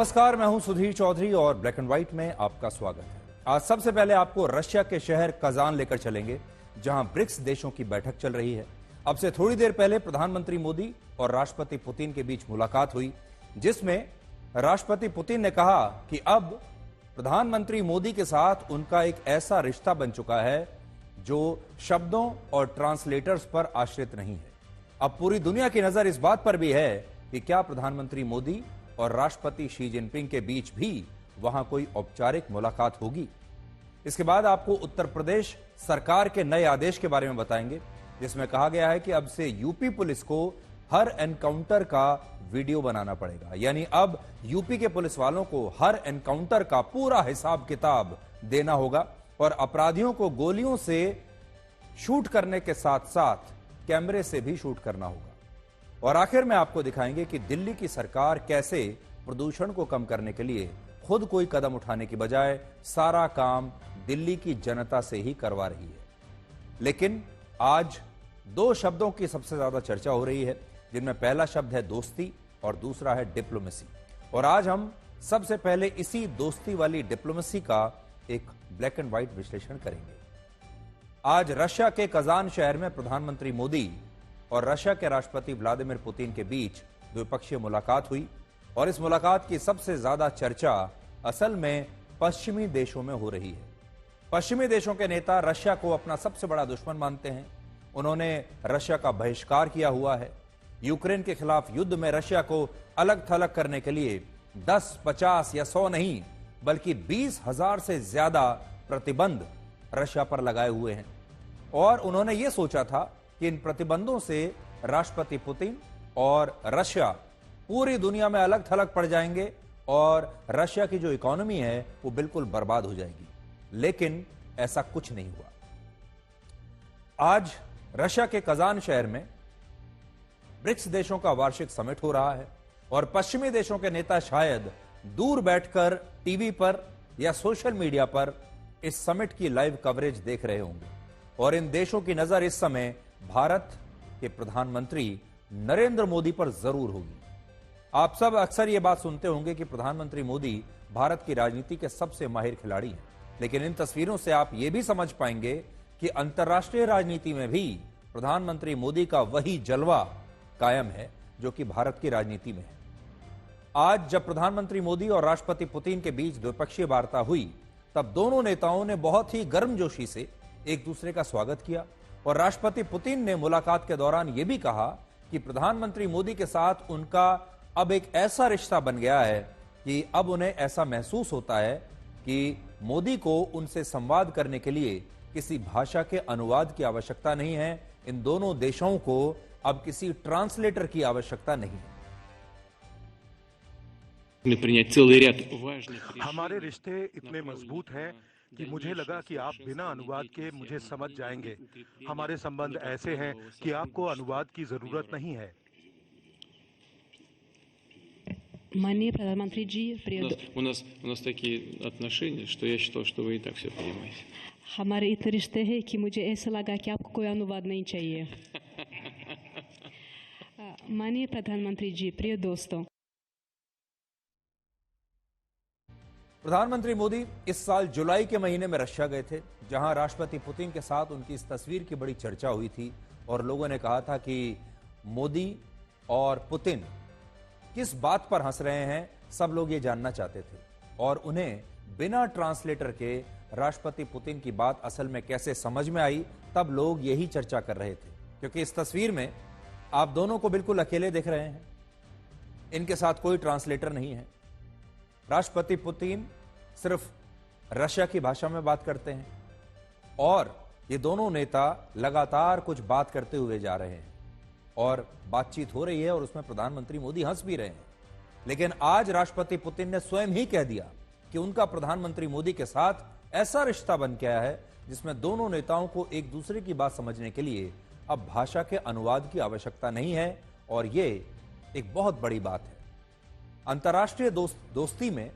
नमस्कार, मैं हूं सुधीर चौधरी और ब्लैक एंड व्हाइट में आपका स्वागत है। आज सबसे पहले आपको रशिया के शहर कजान लेकर चलेंगे, जहां ब्रिक्स देशों की बैठक चल रही है। अब से थोड़ी देर पहले प्रधानमंत्री मोदी और राष्ट्रपति पुतिन के बीच मुलाकात हुई, जिसमें राष्ट्रपति पुतिन ने कहा कि अब प्रधानमंत्री मोदी के साथ उनका एक ऐसा रिश्ता बन चुका है जो शब्दों और ट्रांसलेटर्स पर आश्रित नहीं है। अब पूरी दुनिया की नजर इस बात पर भी है कि क्या प्रधानमंत्री मोदी और राष्ट्रपति शी जिनपिंग के बीच भी वहां कोई औपचारिक मुलाकात होगी। इसके बाद आपको उत्तर प्रदेश सरकार के नए आदेश के बारे में बताएंगे, जिसमें कहा गया है कि अब से यूपी पुलिस को हर एनकाउंटर का वीडियो बनाना पड़ेगा। यानी अब यूपी के पुलिस वालों को हर एनकाउंटर का पूरा हिसाब किताब देना होगा और अपराधियों को गोलियों से शूट करने के साथ साथ कैमरे से भी शूट करना होगा। और आखिर में आपको दिखाएंगे कि दिल्ली की सरकार कैसे प्रदूषण को कम करने के लिए खुद कोई कदम उठाने की बजाय सारा काम दिल्ली की जनता से ही करवा रही है। लेकिन आज दो शब्दों की सबसे ज्यादा चर्चा हो रही है, जिनमें पहला शब्द है दोस्ती और दूसरा है डिप्लोमेसी। और आज हम सबसे पहले इसी दोस्ती वाली डिप्लोमेसी का एक ब्लैक एंड व्हाइट विश्लेषण करेंगे। आज रशिया के कजान शहर में प्रधानमंत्री मोदी और रशिया के राष्ट्रपति व्लादिमीर पुतिन के बीच द्विपक्षीय मुलाकात हुई और इस मुलाकात की सबसे ज्यादा चर्चा असल में पश्चिमी देशों में हो रही है। पश्चिमी देशों के नेता रशिया को अपना सबसे बड़ा दुश्मन मानते हैं। उन्होंने रशिया का बहिष्कार किया हुआ है। यूक्रेन के खिलाफ युद्ध में रशिया को अलग थलग करने के लिए 10, 50 या 100 नहीं, बल्कि 20,000 से ज्यादा प्रतिबंध रशिया पर लगाए हुए हैं। और उन्होंने यह सोचा था कि इन प्रतिबंधों से राष्ट्रपति पुतिन और रशिया पूरी दुनिया में अलग थलग पड़ जाएंगे और रशिया की जो इकोनॉमी है वो बिल्कुल बर्बाद हो जाएगी। लेकिन ऐसा कुछ नहीं हुआ। आज रशिया के कजान शहर में ब्रिक्स देशों का वार्षिक समिट हो रहा है और पश्चिमी देशों के नेता शायद दूर बैठकर टीवी पर या सोशल मीडिया पर इस समिट की लाइव कवरेज देख रहे होंगे। और इन देशों की नजर इस समय भारत के प्रधानमंत्री नरेंद्र मोदी पर जरूर होगी। आप सब अक्सर यह बात सुनते होंगे कि प्रधानमंत्री मोदी भारत की राजनीति के सबसे माहिर खिलाड़ी हैं, लेकिन इन तस्वीरों से आप यह भी समझ पाएंगे कि अंतर्राष्ट्रीय राजनीति में भी प्रधानमंत्री मोदी का वही जलवा कायम है जो कि भारत की राजनीति में है। आज जब प्रधानमंत्री मोदी और राष्ट्रपति पुतिन के बीच द्विपक्षीय वार्ता हुई, तब दोनों नेताओं ने बहुत ही गर्मजोशी से एक दूसरे का स्वागत किया और राष्ट्रपति पुतिन ने मुलाकात के दौरान यह भी कहा कि प्रधानमंत्री मोदी के साथ उनका अब एक ऐसा रिश्ता बन गया है कि अब उन्हें ऐसा महसूस होता है कि मोदी को उनसे संवाद करने के लिए किसी भाषा के अनुवाद की आवश्यकता नहीं है। इन दोनों देशों को अब किसी ट्रांसलेटर की आवश्यकता नहीं है। हमारे रिश्ते इतने मजबूत हैं कि मुझे लगा कि आप बिना अनुवाद के मुझे समझ जाएंगे। हमारे संबंध ऐसे हैं कि आपको अनुवाद की जरूरत नहीं है। माननीय प्रधानमंत्री जी, у нас такие отношения, что я считал, что вы и так все понимаете. हमारे इतने रिश्ते हैं कि मुझे ऐसा लगा कि आपको कोई अनुवाद नहीं चाहिए। माननीय प्रधानमंत्री जी, प्रिय दोस्तों, प्रधानमंत्री मोदी इस साल जुलाई के महीने में रशिया गए थे, जहां राष्ट्रपति पुतिन के साथ उनकी इस तस्वीर की बड़ी चर्चा हुई थी और लोगों ने कहा था कि मोदी और पुतिन किस बात पर हंस रहे हैं, सब लोग ये जानना चाहते थे। और उन्हें बिना ट्रांसलेटर के राष्ट्रपति पुतिन की बात असल में कैसे समझ में आई, तब लोग यही चर्चा कर रहे थे। क्योंकि इस तस्वीर में आप दोनों को बिल्कुल अकेले दिख रहे हैं, इनके साथ कोई ट्रांसलेटर नहीं है। राष्ट्रपति पुतिन सिर्फ रशिया की भाषा में बात करते हैं और ये दोनों नेता लगातार कुछ बात करते हुए जा रहे हैं और बातचीत हो रही है और उसमें प्रधानमंत्री मोदी हंस भी रहे हैं। लेकिन आज राष्ट्रपति पुतिन ने स्वयं ही कह दिया कि उनका प्रधानमंत्री मोदी के साथ ऐसा रिश्ता बन गया है जिसमें दोनों नेताओं को एक दूसरे की बात समझने के लिए अब भाषा के अनुवाद की आवश्यकता नहीं है और ये एक बहुत बड़ी बात है। अंतर्राष्ट्रीय दोस्ती में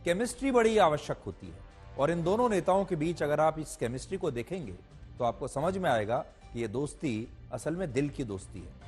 केमिस्ट्री बड़ी आवश्यक होती है और इन दोनों नेताओं के बीच अगर आप इस केमिस्ट्री को देखेंगे तो आपको समझ में आएगा कि यह दोस्ती असल में दिल की दोस्ती है।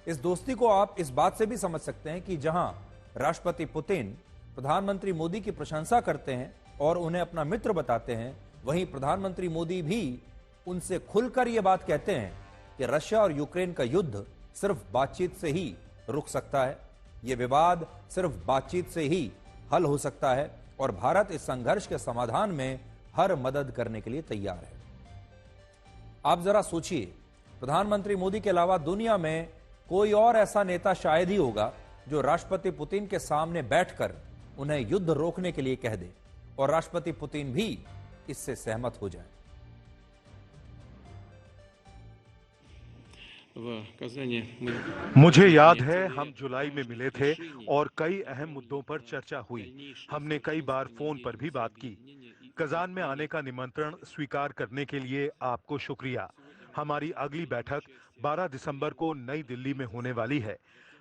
इस दोस्ती को आप इस बात से भी समझ सकते हैं कि जहां राष्ट्रपति पुतिन प्रधानमंत्री मोदी की प्रशंसा करते हैं और उन्हें अपना मित्र बताते हैं, वहीं प्रधानमंत्री मोदी भी उनसे खुलकर यह बात कहते हैं कि रशिया और यूक्रेन का युद्ध सिर्फ बातचीत से ही रुक सकता है, यह विवाद सिर्फ बातचीत से ही हल हो सकता है और भारत इस संघर्ष के समाधान में हर मदद करने के लिए तैयार है। आप जरा सोचिए, प्रधानमंत्री मोदी के अलावा दुनिया में कोई और ऐसा नेता शायद ही होगा जो राष्ट्रपति पुतिन के सामने बैठकर उन्हें युद्ध रोकने के लिए कह दे और राष्ट्रपति पुतिन भी इससे सहमत हो जाए। मुझे याद है हम जुलाई में मिले थे और कई अहम मुद्दों पर चर्चा हुई। हमने कई बार फोन पर भी बात की। कजान में आने का निमंत्रण स्वीकार करने के लिए आपको शुक्रिया। हमारी अगली बैठक 12 दिसंबर को नई दिल्ली में होने वाली है।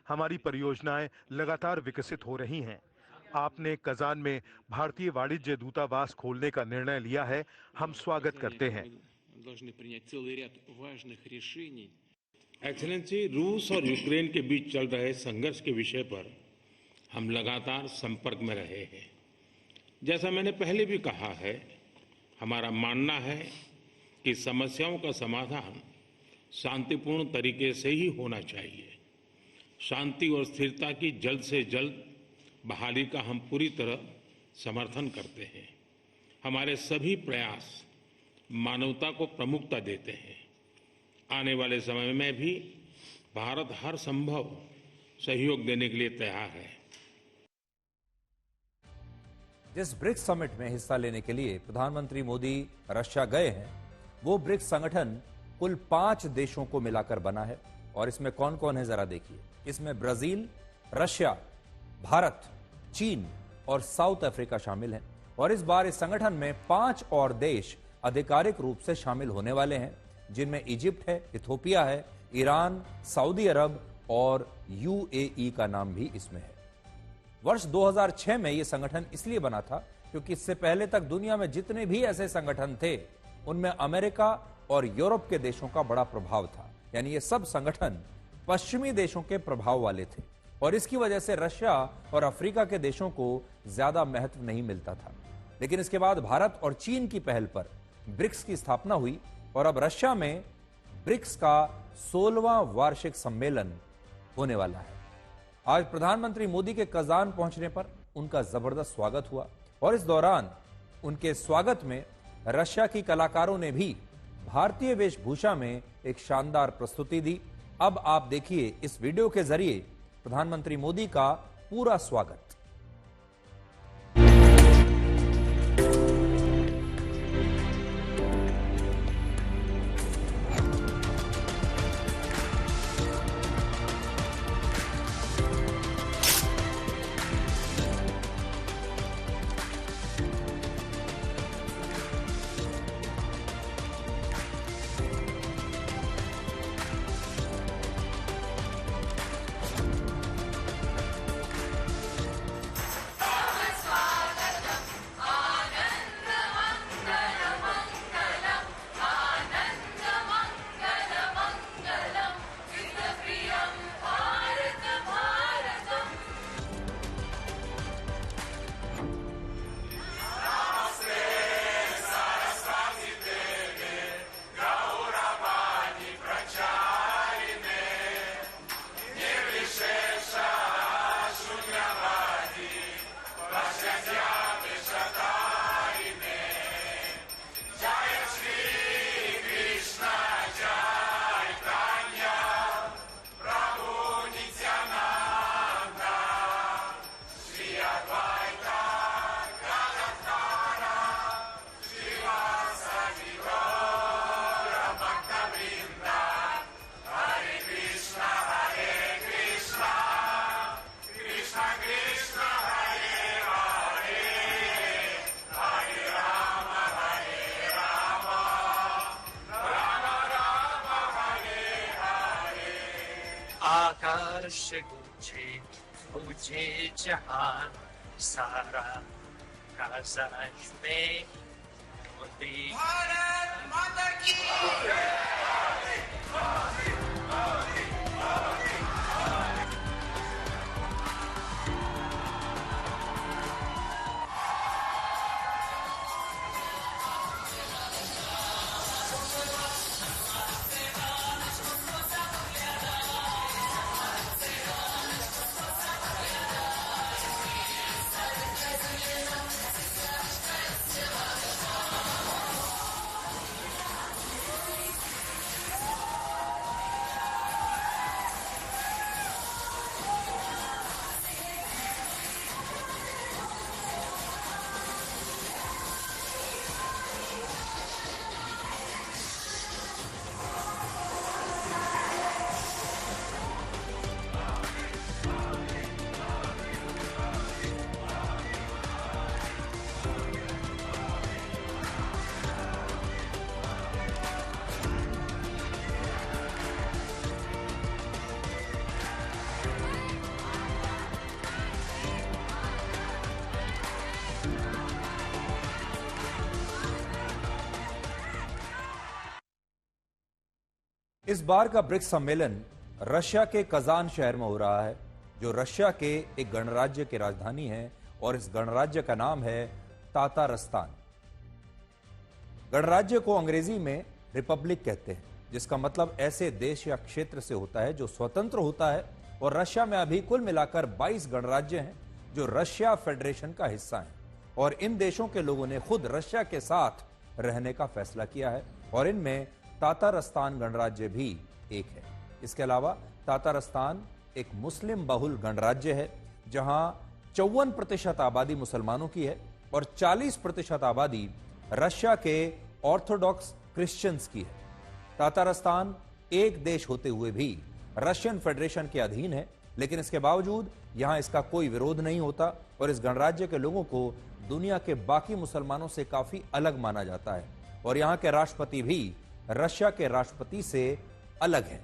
हमारी परियोजनाएं लगातार विकसित हो रही हैं। आपने कजान में भारतीय वाणिज्य दूतावास खोलने का निर्णय लिया है, हम स्वागत करते हैं। एक्सेलेंसी, रूस और यूक्रेन के बीच चल रहे संघर्ष के विषय पर हम लगातार संपर्क में रहे हैं। जैसा मैंने पहले भी कहा है, हमारा मानना है कि समस्याओं का समाधान शांतिपूर्ण तरीके से ही होना चाहिए। शांति और स्थिरता की जल्द से जल्द बहाली का हम पूरी तरह समर्थन करते हैं। हमारे सभी प्रयास मानवता को प्रमुखता देते हैं। आने वाले समय में भी भारत हर संभव सहयोग देने के लिए तैयार है। जिस ब्रिक्स समिट में हिस्सा लेने के लिए प्रधानमंत्री मोदी रशिया गए हैं, वो ब्रिक्स संगठन कुल 5 देशों को मिलाकर बना है। और इसमें कौन कौन है जरा देखिए। इसमें ब्राजील, रशिया, भारत, चीन और साउथ अफ्रीका शामिल हैं। और इस बार इस संगठन में 5 और देश आधिकारिक रूप से शामिल होने वाले हैं, जिनमें इजिप्ट है, इथोपिया है, ईरान, सऊदी अरब और यूएई का नाम भी इसमें है। वर्ष 2006 में यह संगठन इसलिए बना था क्योंकि इससे पहले तक दुनिया में जितने भी ऐसे संगठन थे, उनमें अमेरिका और यूरोप के देशों का बड़ा प्रभाव था। यानी ये सब संगठन पश्चिमी देशों के प्रभाव वाले थे और इसकी वजह से रशिया और अफ्रीका के देशों को ज्यादा महत्व नहीं मिलता था। लेकिन इसके बाद भारत और चीन की पहल पर ब्रिक्स की स्थापना हुई और अब रशिया में ब्रिक्स का 16वां वार्षिक सम्मेलन होने वाला है। आज प्रधानमंत्री मोदी के कजान पहुंचने पर उनका जबरदस्त स्वागत हुआ और इस दौरान उनके स्वागत में रशिया की कलाकारों ने भी भारतीय वेशभूषा में एक शानदार प्रस्तुति दी। अब आप देखिए इस वीडियो के जरिए प्रधानमंत्री मोदी का पूरा स्वागत। आकाश गूंजे पूछे जहान सारा काज़ाज में मोदी। भारत माता की इस बार का ब्रिक्स सम्मेलन रशिया के कजान शहर में हो रहा है, जो रशिया के एक गणराज्य की राजधानी है और इस गणराज्य का नाम है तातारस्तान। गणराज्य को अंग्रेजी में रिपब्लिक कहते हैं, जिसका मतलब ऐसे देश या क्षेत्र से होता है जो स्वतंत्र होता है। और रशिया में अभी कुल मिलाकर 22 गणराज्य हैं जो रशिया फेडरेशन का हिस्सा हैं, और इन देशों के लोगों ने खुद रशिया के साथ रहने का फैसला किया है, और इनमें तातारस्तान गणराज्य भी एक है। इसके अलावा तातारस्तान एक मुस्लिम बहुल गणराज्य है, जहां 54% आबादी मुसलमानों की है और 40% आबादी रशिया के ऑर्थोडॉक्स क्रिश्चियंस की है। तातारस्तान एक देश होते हुए भी रशियन फेडरेशन के अधीन है, लेकिन इसके बावजूद यहां इसका कोई विरोध नहीं होता और इस गणराज्य के लोगों को दुनिया के बाकी मुसलमानों से काफी अलग माना जाता है, और यहां के राष्ट्रपति भी रशिया के राष्ट्रपति से अलग हैं।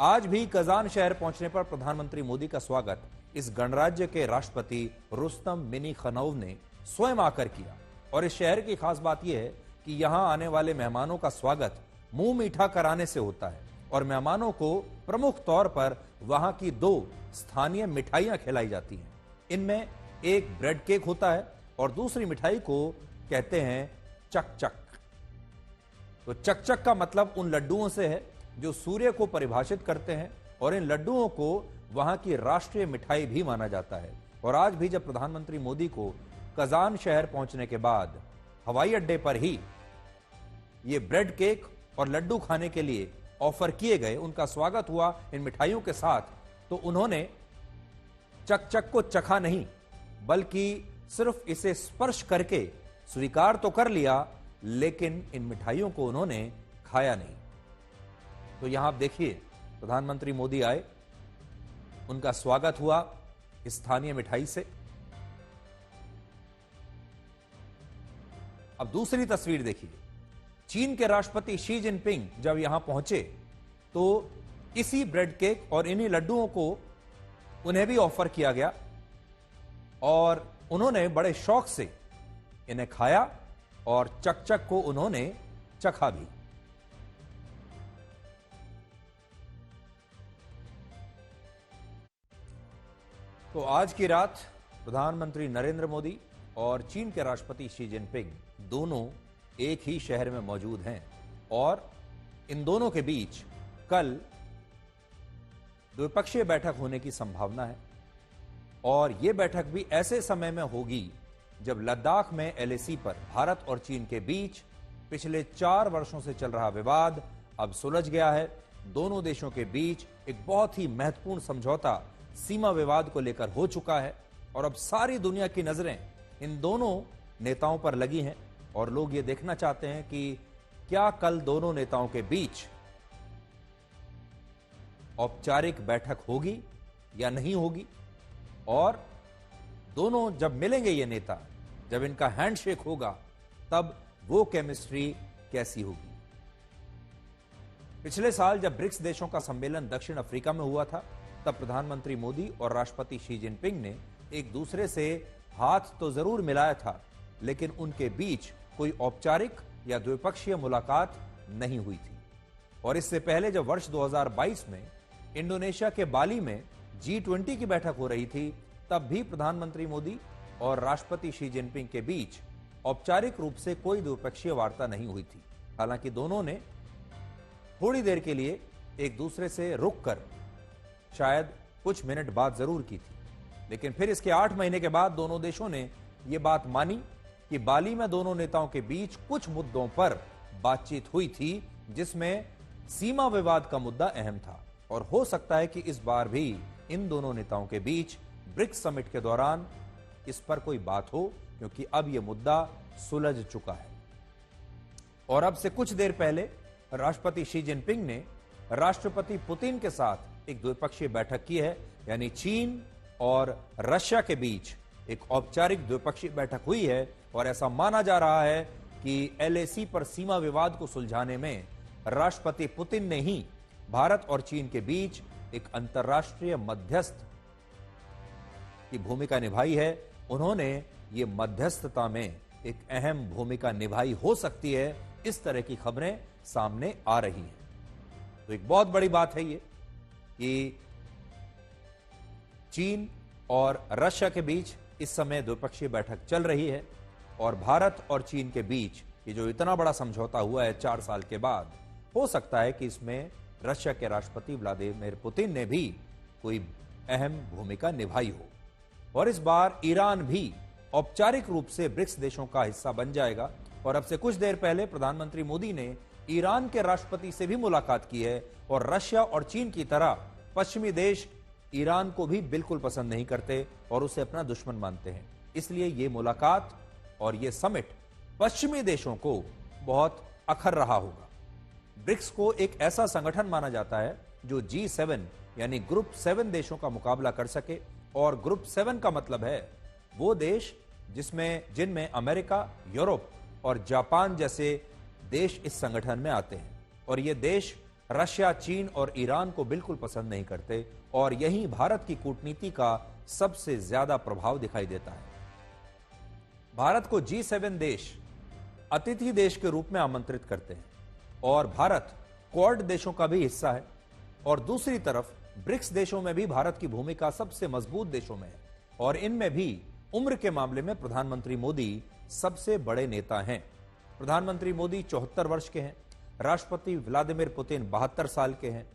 आज भी कजान शहर पहुंचने पर प्रधानमंत्री मोदी का स्वागत इस गणराज्य के राष्ट्रपति रुस्तम मिनीखनोव ने स्वयं आकर किया, और इस शहर की खास बात यह है कि यहां आने वाले मेहमानों का स्वागत मुंह मीठा कराने से होता है, और मेहमानों को प्रमुख तौर पर वहां की 2 स्थानीय मिठाइयां खिलाई जाती हैं। इनमें एक ब्रेड केक होता है और दूसरी मिठाई को कहते हैं चकचक। तो चकचक का मतलब उन लड्डुओं से है जो सूर्य को परिभाषित करते हैं, और इन लड्डुओं को वहां की राष्ट्रीय मिठाई भी माना जाता है। और आज भी जब प्रधानमंत्री मोदी को कजान शहर पहुंचने के बाद हवाई अड्डे पर ही ये ब्रेड केक और लड्डू खाने के लिए ऑफर किए गए, उनका स्वागत हुआ इन मिठाइयों के साथ, तो उन्होंने चकचक को चखा नहीं, बल्कि सिर्फ इसे स्पर्श करके स्वीकार तो कर लिया, लेकिन इन मिठाइयों को उन्होंने खाया नहीं। तो यहां आप देखिए, प्रधानमंत्री मोदी आए, उनका स्वागत हुआ स्थानीय मिठाई से। अब दूसरी तस्वीर देखिए, चीन के राष्ट्रपति शी जिनपिंग जब यहां पहुंचे तो इसी ब्रेड केक और इन्हीं लड्डुओं को उन्हें भी ऑफर किया गया, और उन्होंने बड़े शौक से इन्हें खाया और चकचक को उन्होंने चखा भी। तो आज की रात प्रधानमंत्री नरेंद्र मोदी और चीन के राष्ट्रपति शी जिनपिंग दोनों एक ही शहर में मौजूद हैं, और इन दोनों के बीच कल द्विपक्षीय बैठक होने की संभावना है। और यह बैठक भी ऐसे समय में होगी जब लद्दाख में एलएसी पर भारत और चीन के बीच पिछले 4 वर्षों से चल रहा विवाद अब सुलझ गया है। दोनों देशों के बीच एक बहुत ही महत्वपूर्ण समझौता सीमा विवाद को लेकर हो चुका है, और अब सारी दुनिया की नजरें इन दोनों नेताओं पर लगी हैं, और लोग ये देखना चाहते हैं कि क्या कल दोनों नेताओं के बीच औपचारिक बैठक होगी या नहीं होगी, और दोनों जब मिलेंगे ये नेता, जब इनका हैंडशेक होगा, तब वो केमिस्ट्री कैसी होगी। पिछले साल जब ब्रिक्स देशों का सम्मेलन दक्षिण अफ्रीका में हुआ था, तब प्रधानमंत्री मोदी और राष्ट्रपति शी जिनपिंग ने एक दूसरे से हाथ तो जरूर मिलाया था, लेकिन उनके बीच कोई औपचारिक या द्विपक्षीय मुलाकात नहीं हुई थी। और इससे पहले जब वर्ष 2022 में इंडोनेशिया के बाली में G20 की बैठक हो रही थी, तब भी प्रधानमंत्री मोदी और राष्ट्रपति शी जिनपिंग के बीच औपचारिक रूप से कोई द्विपक्षीय वार्ता नहीं हुई थी। हालांकि दोनों ने थोड़ी देर के लिए एक दूसरे से रुककर शायद कुछ मिनट बात जरूर की थी, लेकिन फिर इसके 8 महीने के बाद दोनों देशों ने यह बात मानी कि बाली में दोनों नेताओं के बीच कुछ मुद्दों पर बातचीत हुई थी, जिसमें सीमा विवाद का मुद्दा अहम था। और हो सकता है कि इस बार भी इन दोनों नेताओं के बीच ब्रिक्स समिट के दौरान इस पर कोई बात हो, क्योंकि अब यह मुद्दा सुलझ चुका है। और अब से कुछ देर पहले राष्ट्रपति शी जिनपिंग ने राष्ट्रपति पुतिन के साथ एक द्विपक्षीय बैठक की है, यानी चीन और रशिया के बीच एक औपचारिक द्विपक्षीय बैठक हुई है। और ऐसा माना जा रहा है कि एलएसी पर सीमा विवाद को सुलझाने में राष्ट्रपति पुतिन ने ही भारत और चीन के बीच एक अंतर्राष्ट्रीय मध्यस्थ की भूमिका निभाई है। उन्होंने ये मध्यस्थता में एक अहम भूमिका निभाई हो सकती है, इस तरह की खबरें सामने आ रही हैं। तो एक बहुत बड़ी बात है ये कि चीन और रशिया के बीच इस समय द्विपक्षीय बैठक चल रही है और भारत और चीन के बीच ये जो इतना बड़ा समझौता हुआ है 4 साल के बाद, हो सकता है कि इसमें रशिया के राष्ट्रपति व्लादिमीर पुतिन ने भी कोई अहम भूमिका निभाई हो और इस बार ईरान भी औपचारिक रूप से ब्रिक्स देशों का हिस्सा बन जाएगा। और अब से कुछ देर पहले प्रधानमंत्री मोदी ने ईरान के राष्ट्रपति से भी मुलाकात की है और रशिया और चीन की तरह पश्चिमी देश ईरान को भी बिल्कुल पसंद नहीं करते और उसे अपना दुश्मन मानते हैं। इसलिए ये मुलाकात और ये समिट पश्चिमी देशों को बहुत अखर रहा होगा। ब्रिक्स को एक ऐसा संगठन माना जाता है जो G7 यानी ग्रुप 7 देशों का मुकाबला कर सके और ग्रुप 7 का मतलब है वो देश जिनमें अमेरिका, यूरोप और जापान जैसे देश इस संगठन में आते हैं और ये देश रशिया, चीन और ईरान को बिल्कुल पसंद नहीं करते और यही भारत की कूटनीति का सबसे ज्यादा प्रभाव दिखाई देता है। भारत को G7 देश अतिथि देश के रूप में आमंत्रित करते हैं और भारत क्वाड देशों का भी हिस्सा है और दूसरी तरफ ब्रिक्स देशों में भी भारत की भूमिका सबसे मजबूत देशों में है और इनमें भी उम्र के मामले में प्रधानमंत्री मोदी सबसे बड़े नेता हैं। प्रधानमंत्री मोदी 74 वर्ष के हैं, राष्ट्रपति व्लादिमीर पुतिन 72 साल के हैं,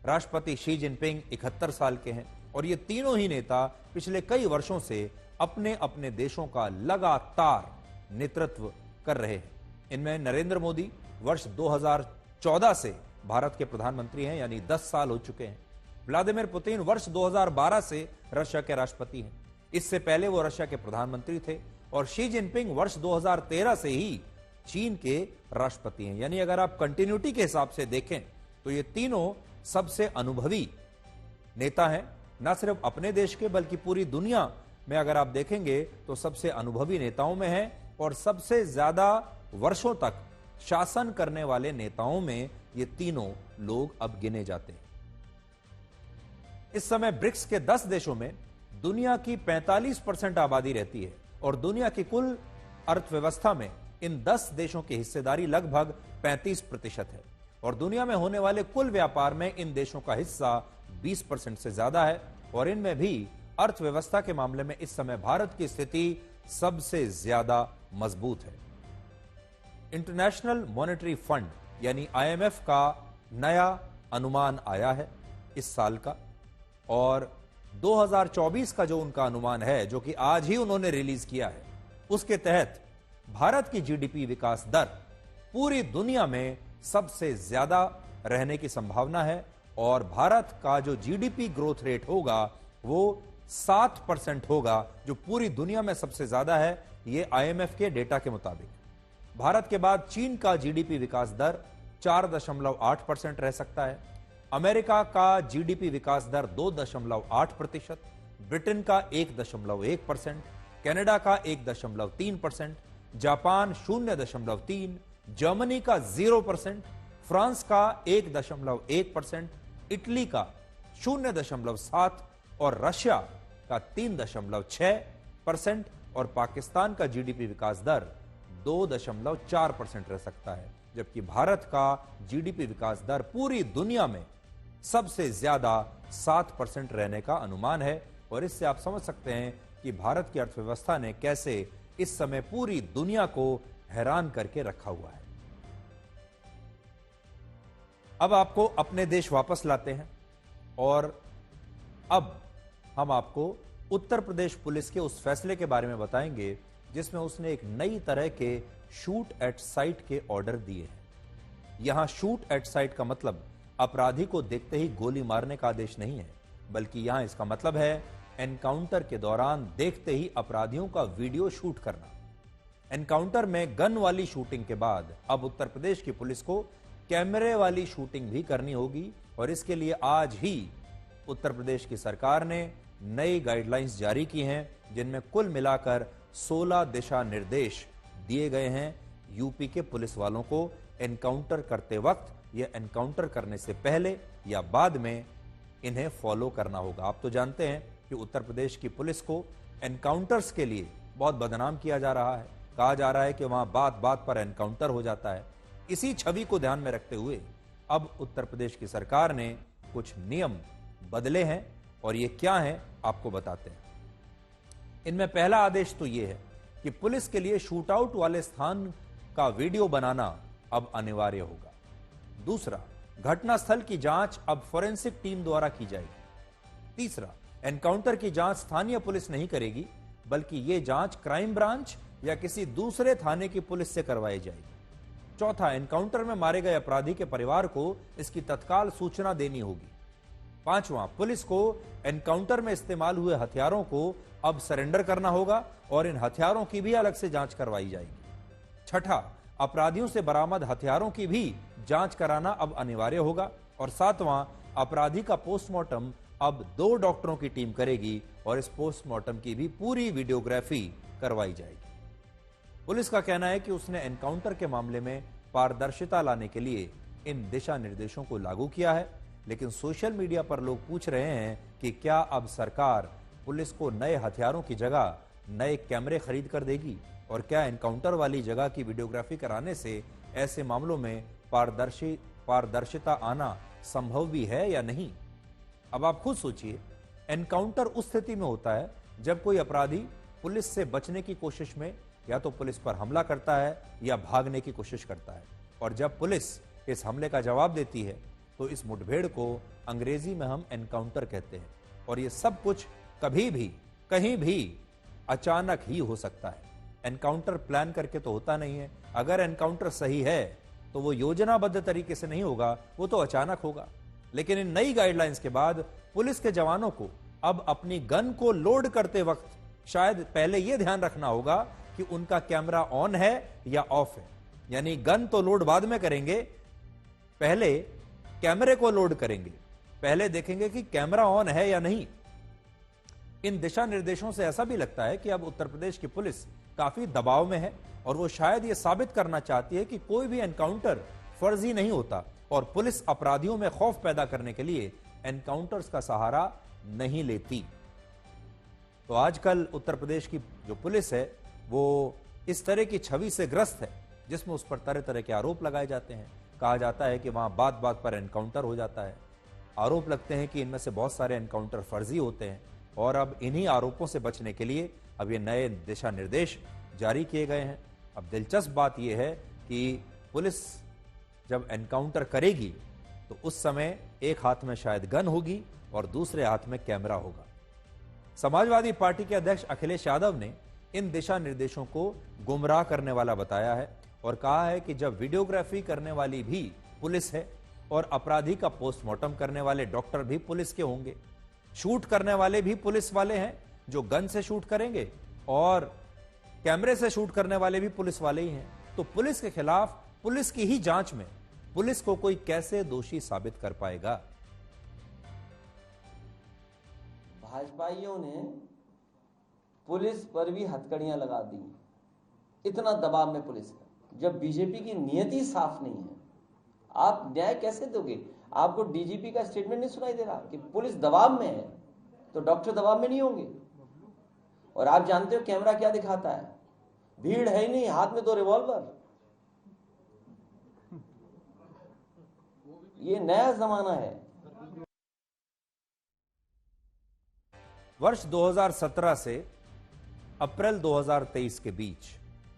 राष्ट्रपति शी जिनपिंग 71 साल के हैं और ये तीनों ही नेता पिछले कई वर्षों से अपने अपने देशों का लगातार नेतृत्व कर रहे हैं। इनमें नरेंद्र मोदी वर्ष 2014 से भारत के प्रधानमंत्री हैं, यानी 10 साल हो चुके हैं। व्लादिमीर पुतिन वर्ष 2012 से रशिया के राष्ट्रपति हैं, इससे पहले वो रशिया के प्रधानमंत्री थे और शी जिनपिंग वर्ष 2013 से ही चीन के राष्ट्रपति हैं। यानी अगर आप कंटिन्यूटी के हिसाब से देखें तो ये तीनों सबसे अनुभवी नेता हैं, न सिर्फ अपने देश के बल्कि पूरी दुनिया में अगर आप देखेंगे तो सबसे अनुभवी नेताओं में हैं और सबसे ज्यादा वर्षों तक शासन करने वाले नेताओं में ये तीनों लोग अब गिने जाते हैं। इस समय ब्रिक्स के 10 देशों में दुनिया की 45% आबादी रहती है और दुनिया की कुल अर्थव्यवस्था में इन 10 देशों की हिस्सेदारी लगभग 35% है और दुनिया में होने वाले कुल व्यापार में इन देशों का हिस्सा 20% से ज्यादा है और इनमें भी अर्थव्यवस्था के मामले में इस समय भारत की स्थिति सबसे ज्यादा मजबूत है। इंटरनेशनल मॉनेटरी फंड यानी IMF का नया अनुमान आया है इस साल का और 2024 का जो उनका अनुमान है, जो कि आज ही उन्होंने रिलीज किया है, उसके तहत भारत की GDP विकास दर पूरी दुनिया में सबसे ज्यादा रहने की संभावना है और भारत का जो GDP ग्रोथ रेट होगा वो 7% होगा, जो पूरी दुनिया में सबसे ज्यादा है, ये IMF के डेटा के मुताबिक। भारत के बाद चीन का GDP विकास दर 4.8% रह सकता है, अमेरिका का GDP विकास दर 2.8%, ब्रिटेन का 1.1%, कनाडा का 1.3%, जापान 0.3%, जर्मनी का 0%, फ्रांस का 1.1%, इटली का 0.7% और रशिया का 3.6% और पाकिस्तान का GDP विकास दर 2.4% रह सकता है, जबकि भारत का GDP विकास दर पूरी दुनिया में सबसे ज्यादा 7% रहने का अनुमान है और इससे आप समझ सकते हैं कि भारत की अर्थव्यवस्था ने कैसे इस समय पूरी दुनिया को हैरान करके रखा हुआ है। अब आपको अपने देश वापस लाते हैं और अब हम आपको उत्तर प्रदेश पुलिस के उस फैसले के बारे में बताएंगे जिसमें उसने एक नई तरह के शूट एट साइट के ऑर्डर दिए हैं। यहां शूट एट साइट का मतलब अपराधी को देखते ही गोली मारने का आदेश नहीं है, बल्कि यहां इसका मतलब है एनकाउंटर के दौरान देखते ही अपराधियों का वीडियो शूट करना। एनकाउंटर में गन वाली शूटिंग के बाद अब उत्तर प्रदेश की पुलिस को कैमरे वाली शूटिंग भी करनी होगी और इसके लिए आज ही उत्तर प्रदेश की सरकार ने नई गाइडलाइंस जारी की हैं, जिनमें कुल मिलाकर 16 दिशा निर्देश दिए गए हैं यूपी के पुलिस वालों को एनकाउंटर करते वक्त या एनकाउंटर करने से पहले या बाद में इन्हें फॉलो करना होगा। आप तो जानते हैं कि उत्तर प्रदेश की पुलिस को एनकाउंटर्स के लिए बहुत बदनाम किया जा रहा है, कहा जा रहा है कि वहां बात बात पर एनकाउंटर हो जाता है। इसी छवि को ध्यान में रखते हुए अब उत्तर प्रदेश की सरकार ने कुछ नियम बदले हैं और ये क्या है आपको बताते हैं। इनमें पहला आदेश तो यह है कि पुलिस के लिए शूटआउट वाले स्थान का वीडियो बनाना अब अनिवार्य होगा। दूसरा, घटनास्थल की जांच अब फोरेंसिक टीम द्वारा की जाएगी। तीसरा, एनकाउंटर की जांच स्थानीय पुलिस नहीं करेगी, बल्कि यह जांच क्राइम ब्रांच या किसी दूसरे थाने की पुलिस से करवाई जाएगी। चौथा, एनकाउंटर में मारे गए अपराधी के परिवार को इसकी तत्काल सूचना देनी होगी। पांचवां, पुलिस को एनकाउंटर में इस्तेमाल हुए हथियारों को अब सरेंडर करना होगा और इन हथियारों की भी अलग से जांच करवाई जाएगी। छठा, अपराधियों से बरामद हथियारों की भी जांच कराना अब अनिवार्य होगा। और सातवां, अपराधी का पोस्टमार्टम अब 2 डॉक्टरों की टीम करेगी और इस पोस्टमार्टम की भी पूरी वीडियोग्राफी करवाई जाएगी। पुलिस का कहना है कि उसने एनकाउंटर के मामले में पारदर्शिता लाने के लिए इन दिशा निर्देशों को लागू किया है, लेकिन सोशल मीडिया पर लोग पूछ रहे हैं कि क्या अब सरकार पुलिस को नए हथियारों की जगह नए कैमरे खरीद कर देगी और क्या एनकाउंटर वाली जगह की वीडियोग्राफी कराने से ऐसे मामलों में पारदर्शिता आना संभव भी है या नहीं। अब आप खुद सोचिए, एनकाउंटर उस स्थिति में होता है जब कोई अपराधी पुलिस से बचने की कोशिश में या तो पुलिस पर हमला करता है या भागने की कोशिश करता है, और जब पुलिस इस हमले का जवाब देती है तो इस मुठभेड़ को अंग्रेजी में हम एनकाउंटर कहते हैं। और यह सब कुछ कभी भी कहीं भी अचानक ही हो सकता है। एनकाउंटर प्लान करके तो होता नहीं है। अगर एनकाउंटर सही है तो वो योजनाबद्ध तरीके से नहीं होगा, वो तो अचानक होगा। लेकिन इन नई गाइडलाइंस के बाद पुलिस के जवानों को अब अपनी गन को लोड करते वक्त शायद पहले यह ध्यान रखना होगा कि उनका कैमरा ऑन है या ऑफ है। यानी गन तो लोड बाद में करेंगे, पहले कैमरे को लोड करेंगे, पहले देखेंगे कि कैमरा ऑन है या नहीं। इन दिशा निर्देशों से ऐसा भी लगता है कि अब उत्तर प्रदेश की पुलिस काफी दबाव में है और वो शायद ये साबित करना चाहती है कि कोई भी एनकाउंटर फर्जी नहीं होता और पुलिस अपराधियों में खौफ पैदा करने के लिए एनकाउंटर्स का सहारा नहीं लेती। तो आजकल उत्तर प्रदेश की जो पुलिस है वो इस तरह की छवि से ग्रस्त है जिसमें उस पर तरह तरह के आरोप लगाए जाते हैं। कहा जाता है कि वहां बात बात पर एनकाउंटर हो जाता है। आरोप लगते हैं कि इनमें से बहुत सारे एनकाउंटर फर्जी होते हैं और अब इन्हीं आरोपों से बचने के लिए अब ये नए दिशा निर्देश जारी किए गए हैं। अब दिलचस्प बात यह है कि पुलिस जब एनकाउंटर करेगी तो उस समय एक हाथ में शायद गन होगी और दूसरे हाथ में कैमरा होगा। समाजवादी पार्टी के अध्यक्ष अखिलेश यादव ने इन दिशा निर्देशों को गुमराह करने वाला बताया है और कहा है कि जब वीडियोग्राफी करने वाली भी पुलिस है और अपराधी का पोस्टमार्टम करने वाले डॉक्टर भी पुलिस के होंगे, शूट करने वाले भी पुलिस वाले हैं जो गन से शूट करेंगे और कैमरे से शूट करने वाले भी पुलिस वाले ही हैं, तो पुलिस के खिलाफ पुलिस की ही जांच में पुलिस को कोई कैसे दोषी साबित कर पाएगा। भाजपाइयों ने पुलिस पर भी हथकड़ियां लगा दी। इतना दबाव में पुलिस है। जब बीजेपी की नियति साफ नहीं है, आप न्याय कैसे दोगे? आपको डीजीपी का स्टेटमेंट नहीं सुनाई दे रहा कि पुलिस दबाव में है, तो डॉक्टर दबाव में नहीं होंगे। और आप जानते हो कैमरा क्या दिखाता है? भीड़ है ही नहीं, हाथ में 2 रिवॉल्वर। ये नया जमाना है। वर्ष 2017 से अप्रैल 2023 के बीच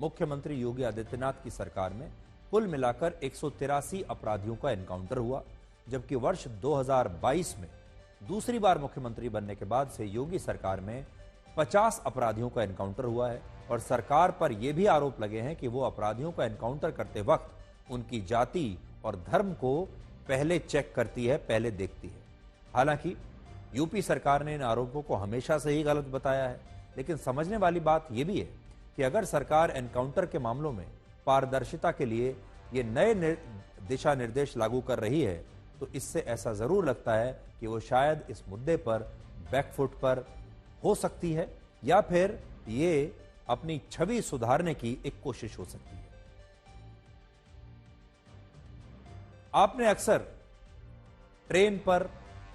मुख्यमंत्री योगी आदित्यनाथ की सरकार में कुल मिलाकर 183 अपराधियों का एनकाउंटर हुआ, जबकि वर्ष 2022 में दूसरी बार मुख्यमंत्री बनने के बाद से योगी सरकार में 50 अपराधियों का एनकाउंटर हुआ है और सरकार पर यह भी आरोप लगे हैं कि वो अपराधियों का एनकाउंटर करते वक्त उनकी जाति और धर्म को पहले चेक करती है, पहले देखती है। हालांकि यूपी सरकार ने इन आरोपों को हमेशा से ही गलत बताया है, लेकिन समझने वाली बात यह भी है कि अगर सरकार एनकाउंटर के मामलों में पारदर्शिता के लिए ये नए दिशा निर्देश लागू कर रही है तो इससे ऐसा जरूर लगता है कि वो शायद इस मुद्दे पर बैकफुट पर हो सकती है या फिर ये अपनी छवि सुधारने की एक कोशिश हो सकती है। आपने अक्सर ट्रेन पर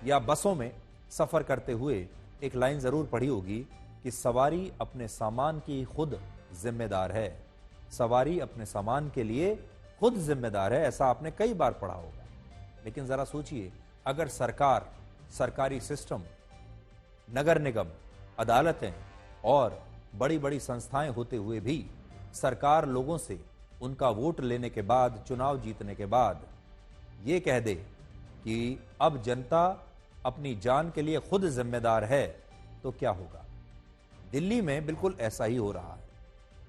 या बसों में सफर करते हुए एक लाइन जरूर पढ़ी होगी कि सवारी अपने सामान की खुद जिम्मेदार है। सवारी अपने सामान के लिए खुद जिम्मेदार है, ऐसा आपने कई बार पढ़ा होगा। लेकिन जरा सोचिए, अगर सरकार, सरकारी सिस्टम, नगर निगम, अदालतें और बड़ी बड़ी संस्थाएं होते हुए भी सरकार लोगों से उनका वोट लेने के बाद, चुनाव जीतने के बाद ये कह दे कि अब जनता अपनी जान के लिए खुद जिम्मेदार है, तो क्या होगा? दिल्ली में बिल्कुल ऐसा ही हो रहा है।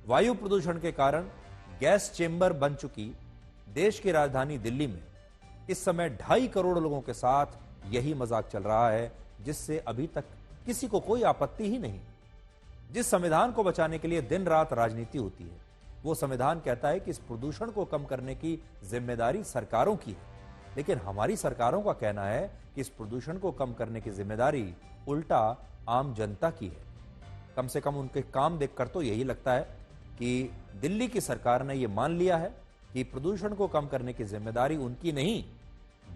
वायु प्रदूषण के कारण गैस चेंबर बन चुकी देश की राजधानी दिल्ली में इस समय 2.5 करोड़ लोगों के साथ यही मजाक चल रहा है, जिससे अभी तक किसी को कोई आपत्ति ही नहीं। जिस संविधान को बचाने के लिए दिन रात राजनीति होती है, वो संविधान कहता है कि इस प्रदूषण को कम करने की जिम्मेदारी सरकारों की है, लेकिन हमारी सरकारों का कहना है कि इस प्रदूषण को कम करने की जिम्मेदारी उल्टा आम जनता की है। कम से कम उनके काम देखकर तो यही लगता है कि दिल्ली की सरकार ने यह मान लिया है कि प्रदूषण को कम करने की जिम्मेदारी उनकी नहीं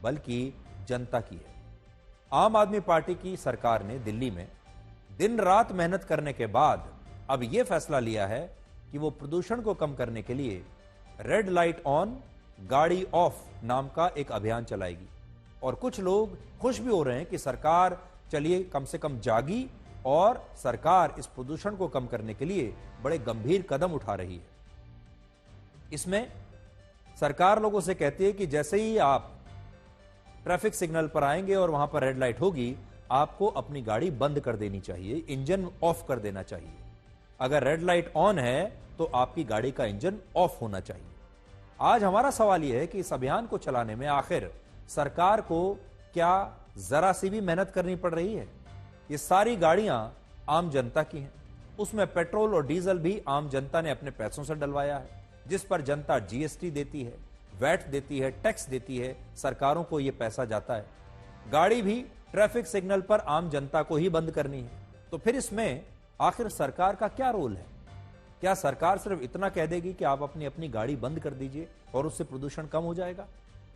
बल्कि जनता की है। आम आदमी पार्टी की सरकार ने दिल्ली में दिन रात मेहनत करने के बाद अब यह फैसला लिया है कि वो प्रदूषण को कम करने के लिए रेड लाइट ऑन गाड़ी ऑफ नाम का एक अभियान चलाएगी। और कुछ लोग खुश भी हो रहे हैं कि सरकार चलिए कम से कम जागी और सरकार इस प्रदूषण को कम करने के लिए बड़े गंभीर कदम उठा रही है। इसमें सरकार लोगों से कहती है कि जैसे ही आप ट्रैफिक सिग्नल पर आएंगे और वहां पर रेड लाइट होगी, आपको अपनी गाड़ी बंद कर देनी चाहिए, इंजन ऑफ कर देना चाहिए। अगर रेड लाइट ऑन है तो आपकी गाड़ी का इंजन ऑफ होना चाहिए। आज हमारा सवाल यह है कि इस अभियान को चलाने में आखिर सरकार को क्या जरा सी भी मेहनत करनी पड़ रही है? ये सारी गाड़ियां आम जनता की हैं, उसमें पेट्रोल और डीजल भी आम जनता ने अपने पैसों से डलवाया है, जिस पर जनता जीएसटी देती है, वैट देती है, टैक्स देती है, सरकारों को यह पैसा जाता है। गाड़ी भी ट्रैफिक सिग्नल पर आम जनता को ही बंद करनी है। तो फिर इसमें आखिर सरकार का क्या रोल है? क्या सरकार सिर्फ इतना कह देगी कि आप अपनी अपनी गाड़ी बंद कर दीजिए और उससे प्रदूषण कम हो जाएगा?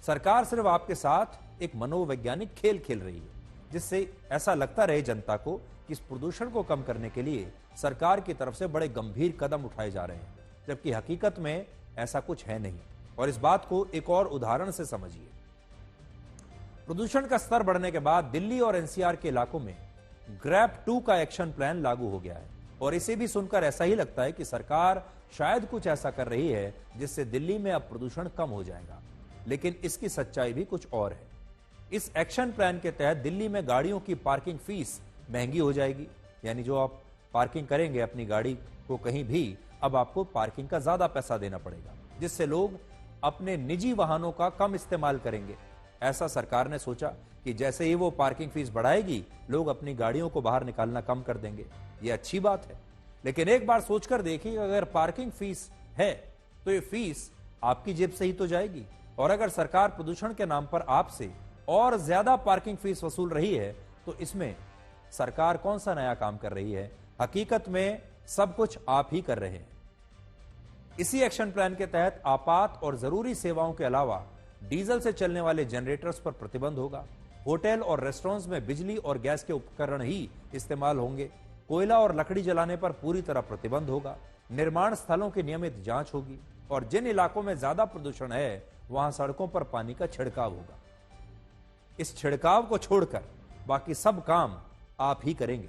सरकार सिर्फ आपके साथ एक मनोवैज्ञानिक खेल खेल रही है, जिससे ऐसा लगता रहे जनता को कि इस प्रदूषण को कम करने के लिए सरकार की तरफ से बड़े गंभीर कदम उठाए जा रहे हैं, जबकि हकीकत में ऐसा कुछ है नहीं। और इस बात को एक और उदाहरण से समझिए। प्रदूषण का स्तर बढ़ने के बाद दिल्ली और एनसीआर के इलाकों में ग्रैप 2 का एक्शन प्लान लागू हो गया है, और इसे भी सुनकर ऐसा ही लगता है कि सरकार शायद कुछ ऐसा कर रही है जिससे दिल्ली में अब प्रदूषण कम हो जाएगा। लेकिन इसकी सच्चाई भी कुछ और है। इस एक्शन प्लान के तहत दिल्ली में गाड़ियों की पार्किंग फीस महंगी हो जाएगी, यानी जो आप पार्किंग करेंगे अपनी गाड़ी को कहीं भी, अब आपको पार्किंग का ज्यादा पैसा देना पड़ेगा, जिससे लोग अपने निजी वाहनों का कम इस्तेमाल करेंगे। ऐसा सरकार ने सोचा कि जैसे ही वो पार्किंग फीस बढ़ाएगी, लोग अपनी गाड़ियों को बाहर निकालना कम कर देंगे। ये अच्छी बात है, लेकिन एक बार सोचकर देखिए, अगर पार्किंग फीस है तो ये फीस आपकी जेब से ही तो जाएगी, और अगर सरकार प्रदूषण के नाम पर आपसे और ज्यादा पार्किंग फीस वसूल रही है तो इसमें सरकार कौन सा नया काम कर रही है? हकीकत में सब कुछ आप ही कर रहे हैं। इसी एक्शन प्लान के तहत आपात और जरूरी सेवाओं के अलावा डीजल से चलने वाले जनरेटर्स पर प्रतिबंध होगा। होटल और रेस्टोरेंट्स में बिजली और गैस के उपकरण ही इस्तेमाल होंगे। कोयला और लकड़ी जलाने पर पूरी तरह प्रतिबंध होगा। निर्माण स्थलों की नियमित जांच होगी, और जिन इलाकों में ज्यादा प्रदूषण है वहां सड़कों पर पानी का छिड़काव होगा। इस छिड़काव को छोड़कर बाकी सब काम आप ही करेंगे।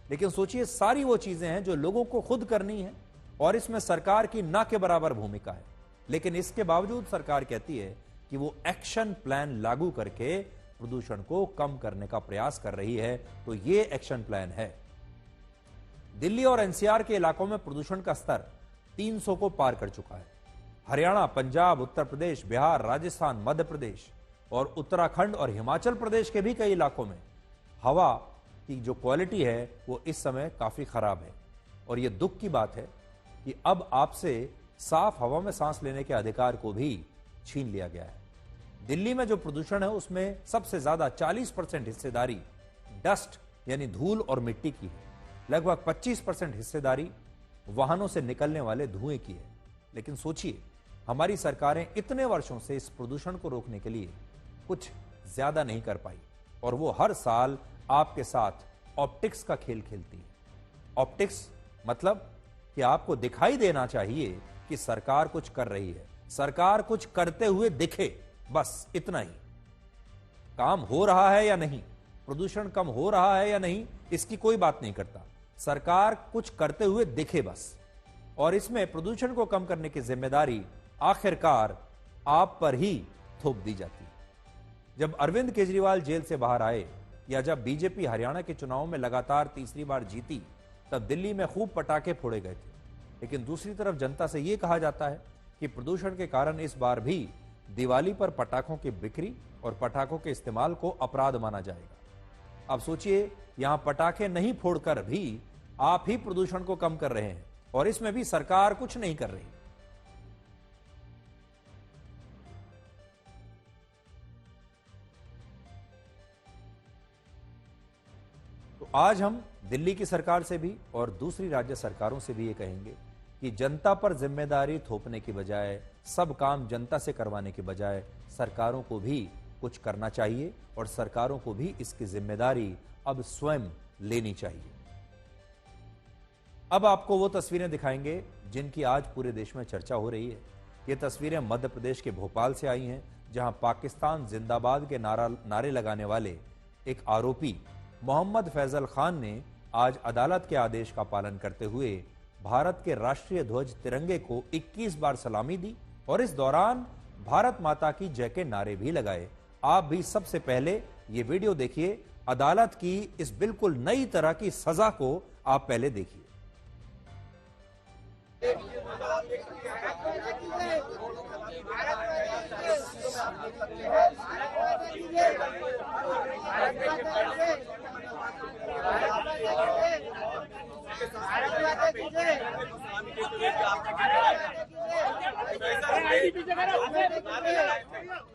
लेकिन सोचिए, सारी वो चीजें हैं जो लोगों को खुद करनी है, और इसमें सरकार की ना के बराबर भूमिका है। लेकिन इसके बावजूद सरकार कहती है कि वो एक्शन प्लान लागू करके प्रदूषण को कम करने का प्रयास कर रही है। तो ये एक्शन प्लान है। दिल्ली और एनसीआर के इलाकों में प्रदूषण का स्तर 300 को पार कर चुका है। हरियाणा, पंजाब, उत्तर प्रदेश, बिहार, राजस्थान, मध्य प्रदेश और उत्तराखंड और हिमाचल प्रदेश के भी कई इलाकों में हवा की जो क्वालिटी है वो इस समय काफी खराब है। और यह दुख की बात है कि अब आपसे साफ हवा में सांस लेने के अधिकार को भी छीन लिया गया है। दिल्ली में जो प्रदूषण है उसमें सबसे ज्यादा 40% हिस्सेदारी डस्ट यानी धूल और मिट्टी की है। लगभग 25% हिस्सेदारी वाहनों से निकलने वाले धुएं की है। लेकिन सोचिए, हमारी सरकारें इतने वर्षों से इस प्रदूषण को रोकने के लिए कुछ ज्यादा नहीं कर पाई, और वो हर साल आपके साथ ऑप्टिक्स का खेल खेलती है। ऑप्टिक्स मतलब कि आपको दिखाई देना चाहिए कि सरकार कुछ कर रही है, सरकार कुछ करते हुए दिखे, बस इतना ही। काम हो रहा है या नहीं, प्रदूषण कम हो रहा है या नहीं, इसकी कोई बात नहीं करता। सरकार कुछ करते हुए दिखे बस। और इसमें प्रदूषण को कम करने की जिम्मेदारी आखिरकार आप पर ही थोप दी जाती है। जब अरविंद केजरीवाल जेल से बाहर आए या जब बीजेपी हरियाणा के चुनाव में लगातार तीसरी बार जीती, तब दिल्ली में खूब पटाखे फोड़े गए थे। लेकिन दूसरी तरफ जनता से यह कहा जाता है कि प्रदूषण के कारण इस बार भी दिवाली पर पटाखों की बिक्री और पटाखों के इस्तेमाल को अपराध माना जाएगा। अब सोचिए, यहां पटाखे नहीं फोड़कर भी आप ही प्रदूषण को कम कर रहे हैं और इसमें भी सरकार कुछ नहीं कर रही। तो आज हम दिल्ली की सरकार से भी और दूसरी राज्य सरकारों से भी ये कहेंगे कि जनता पर जिम्मेदारी थोपने की बजाय, सब काम जनता से करवाने की बजाय सरकारों को भी कुछ करना चाहिए और सरकारों को भी इसकी जिम्मेदारी अब स्वयं लेनी चाहिए। अब आपको वो तस्वीरें दिखाएंगे जिनकी आज पूरे देश में चर्चा हो रही है। ये तस्वीरें मध्य प्रदेश के भोपाल से आई हैं, जहां पाकिस्तान जिंदाबाद के नारे लगाने वाले एक आरोपी मोहम्मद फैजल खान ने आज अदालत के आदेश का पालन करते हुए भारत के राष्ट्रीय ध्वज तिरंगे को 21 बार सलामी दी और इस दौरान भारत माता की जय के नारे भी लगाए। आप भी सबसे पहले ये वीडियो देखिए। अदालत की इस बिल्कुल नई तरह की सजा को आप पहले देखिए।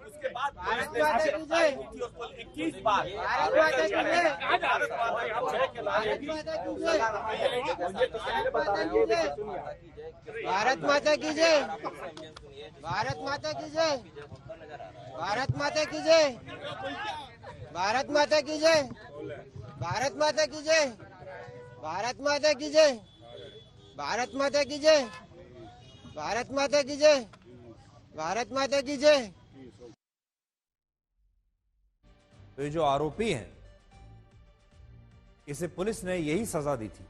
उसके बाद 21 बार भारत माता की जय, भारत माता की जय, भारत माता की जय, भारत माता की जय, भारत माता की जय, भारत माता की जय, भारत माता की जय, भारत माता की जय, भारत माता की जय। तो ये जो आरोपी हैं, इसे पुलिस ने यही सजा दी थी।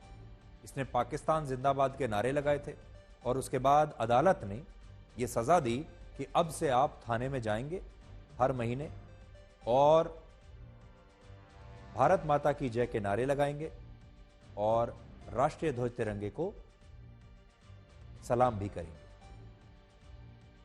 इसने पाकिस्तान जिंदाबाद के नारे लगाए थे और उसके बाद अदालत ने यह सजा दी कि अब से आप थाने में जाएंगे हर महीने और भारत माता की जय के नारे लगाएंगे और राष्ट्रीय ध्वज तिरंगे को सलाम भी करेंगे।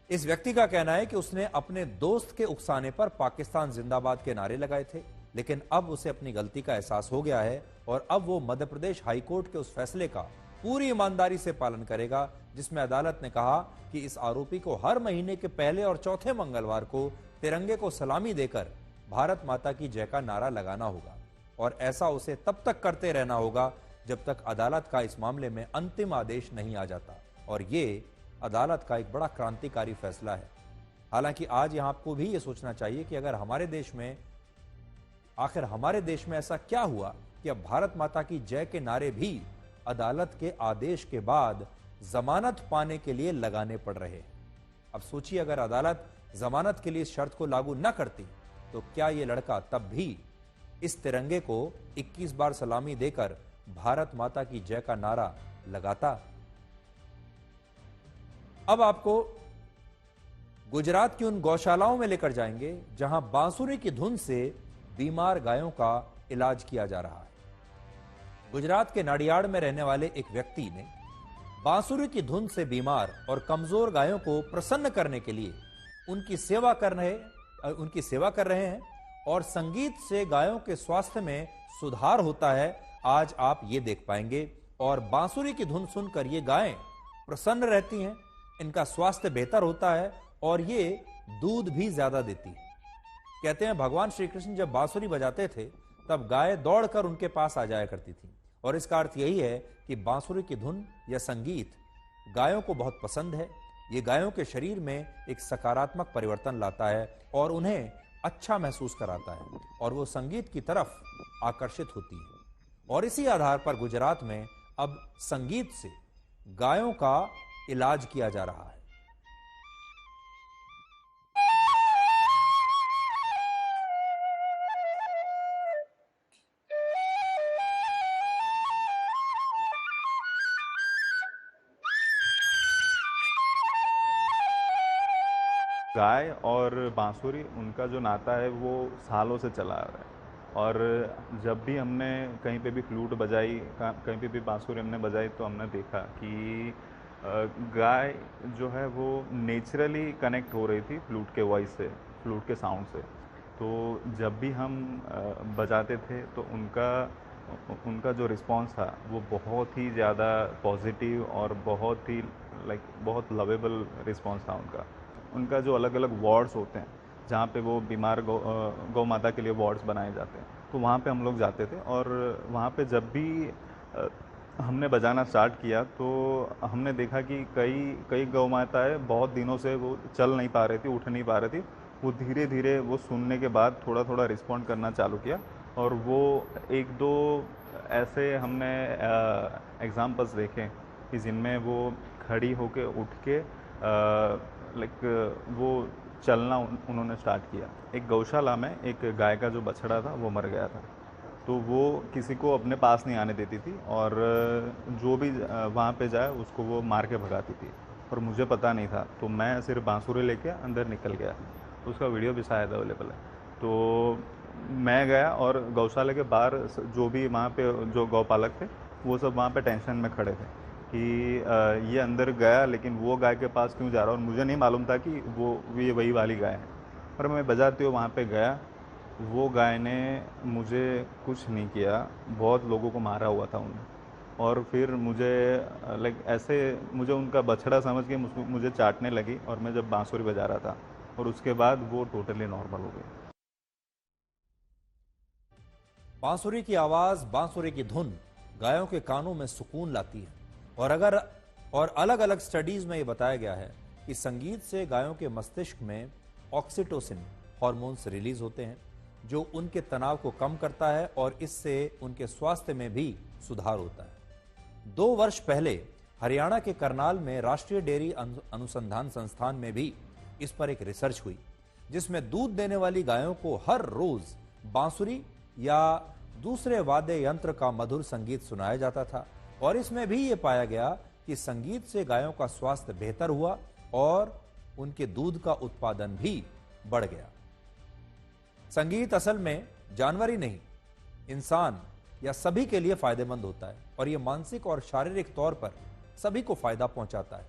इस व्यक्ति का कहना है कि उसने अपने दोस्त के उकसाने पर पाकिस्तान जिंदाबाद के नारे लगाए थे, लेकिन अब उसे अपनी गलती का एहसास हो गया है और अब वो मध्य प्रदेश हाईकोर्ट के उस फैसले का पूरी ईमानदारी से पालन करेगा जिसमें अदालत ने कहा कि इस आरोपी को हर महीने के पहले और चौथे मंगलवार को तिरंगे को सलामी देकर भारत माता की जय का नारा लगाना होगा और ऐसा उसे तब तक करते रहना होगा जब तक अदालत का इस मामले में अंतिम आदेश नहीं आ जाता। और ये अदालत का एक बड़ा क्रांतिकारी फैसला है। हालांकि आज यहां आपको भी ये सोचना चाहिए कि अगर हमारे देश में, आखिर हमारे देश में ऐसा क्या हुआ कि अब भारत माता की जय के नारे भी अदालत के आदेश के बाद जमानत पाने के लिए लगाने पड़ रहे हैं। अब सोचिए, अगर अदालत जमानत के लिए इस शर्त को लागू न करती तो क्या यह लड़का तब भी इस तिरंगे को 21 बार सलामी देकर भारत माता की जय का नारा लगाता? अब आपको गुजरात की उन गौशालाओं में लेकर जाएंगे जहां बांसुरी की धुन से बीमार गायों का इलाज किया जा रहा है। गुजरात के नाडियाड में रहने वाले एक व्यक्ति ने बांसुरी की धुन से बीमार और कमजोर गायों को प्रसन्न करने के लिए उनकी सेवा कर रहे हैं और संगीत से गायों के स्वास्थ्य में सुधार होता है। आज आप ये देख पाएंगे और बांसुरी की धुन सुनकर ये गायें प्रसन्न रहती हैं, इनका स्वास्थ्य बेहतर होता है और ये दूध भी ज्यादा देती है। कहते हैं भगवान श्री कृष्ण जब बांसुरी बजाते थे तब गाय दौड़कर उनके पास आ जाया करती थी और इसका अर्थ यही है कि बांसुरी की धुन या संगीत गायों को बहुत पसंद है। ये गायों के शरीर में एक सकारात्मक परिवर्तन लाता है और उन्हें अच्छा महसूस कराता है और वो संगीत की तरफ आकर्षित होती है। और इसी आधार पर गुजरात में अब संगीत से गायों का इलाज किया जा रहा है। गाय और बांसुरी उनका जो नाता है वो सालों से चला आ रहा है। और जब भी हमने कहीं पे भी फ्लूट बजाई, कहीं पे भी बांसुरी हमने बजाई, तो हमने देखा कि गाय जो है वो नेचुरली कनेक्ट हो रही थी फ्लूट के वॉइस से, फ्लूट के साउंड से। तो जब भी हम बजाते थे तो उनका जो रिस्पॉन्स था वो बहुत ही ज़्यादा पॉजिटिव और बहुत ही बहुत लवेबल रिस्पॉन्स था उनका जो अलग अलग वार्ड्स होते हैं जहाँ पे वो बीमार गौ माता के लिए वार्ड्स बनाए जाते हैं, तो वहाँ पे हम लोग जाते थे। और वहाँ पे जब भी हमने बजाना स्टार्ट किया तो हमने देखा कि कई गौ माताएँ बहुत दिनों से वो चल नहीं पा रही थी, उठ नहीं पा रही थी। वो धीरे धीरे वो सुनने के बाद थोड़ा थोड़ा रिस्पॉन्ड करना चालू किया। और वो एक दो ऐसे हमने एग्जाम्पल्स देखे कि जिनमें वो खड़ी होके उठ के वो चलना उन्होंने स्टार्ट किया। एक गौशाला में एक गाय का जो बछड़ा था वो मर गया था, तो वो किसी को अपने पास नहीं आने देती थी और जो भी वहाँ पे जाए उसको वो मार के भगाती थी। और मुझे पता नहीं था, तो मैं सिर्फ बांसुरी लेके अंदर निकल गया। उसका वीडियो भी शायद अवेलेबल है। तो मैं गया और गौशाला के बाहर जो भी वहाँ पे जो गौपालक थे वो सब वहाँ पे टेंशन में खड़े थे कि ये अंदर गया लेकिन वो गाय के पास क्यों जा रहा है। और मुझे नहीं मालूम था कि ये वही वाली गाय है। और मैं बजाते हुए वहाँ पे गया, वो गाय ने मुझे कुछ नहीं किया, बहुत लोगों को मारा हुआ था उन्हें। और फिर मुझे ऐसे मुझे उनका बछड़ा समझ के मुझे चाटने लगी। और मैं जब बांसुरी बजा रहा था और उसके बाद वो टोटली नॉर्मल हो गई। बांसुरी की आवाज, बांसुरी की धुन गायों के कानों में सुकून लाती है। और अलग अलग स्टडीज में यह बताया गया है कि संगीत से गायों के मस्तिष्क में ऑक्सीटोसिन हार्मोन्स रिलीज होते हैं जो उनके तनाव को कम करता है और इससे उनके स्वास्थ्य में भी सुधार होता है। 2 वर्ष पहले हरियाणा के करनाल में राष्ट्रीय डेयरी अनुसंधान संस्थान में भी इस पर एक रिसर्च हुई, जिसमें दूध देने वाली गायों को हर रोज बांसुरी या दूसरे वाद्य यंत्र का मधुर संगीत सुनाया जाता था। और इसमें भी यह पाया गया कि संगीत से गायों का स्वास्थ्य बेहतर हुआ और उनके दूध का उत्पादन भी बढ़ गया। संगीत असल में जानवर ही नहीं, इंसान या सभी के लिए फायदेमंद होता है और यह मानसिक और शारीरिक तौर पर सभी को फायदा पहुंचाता है।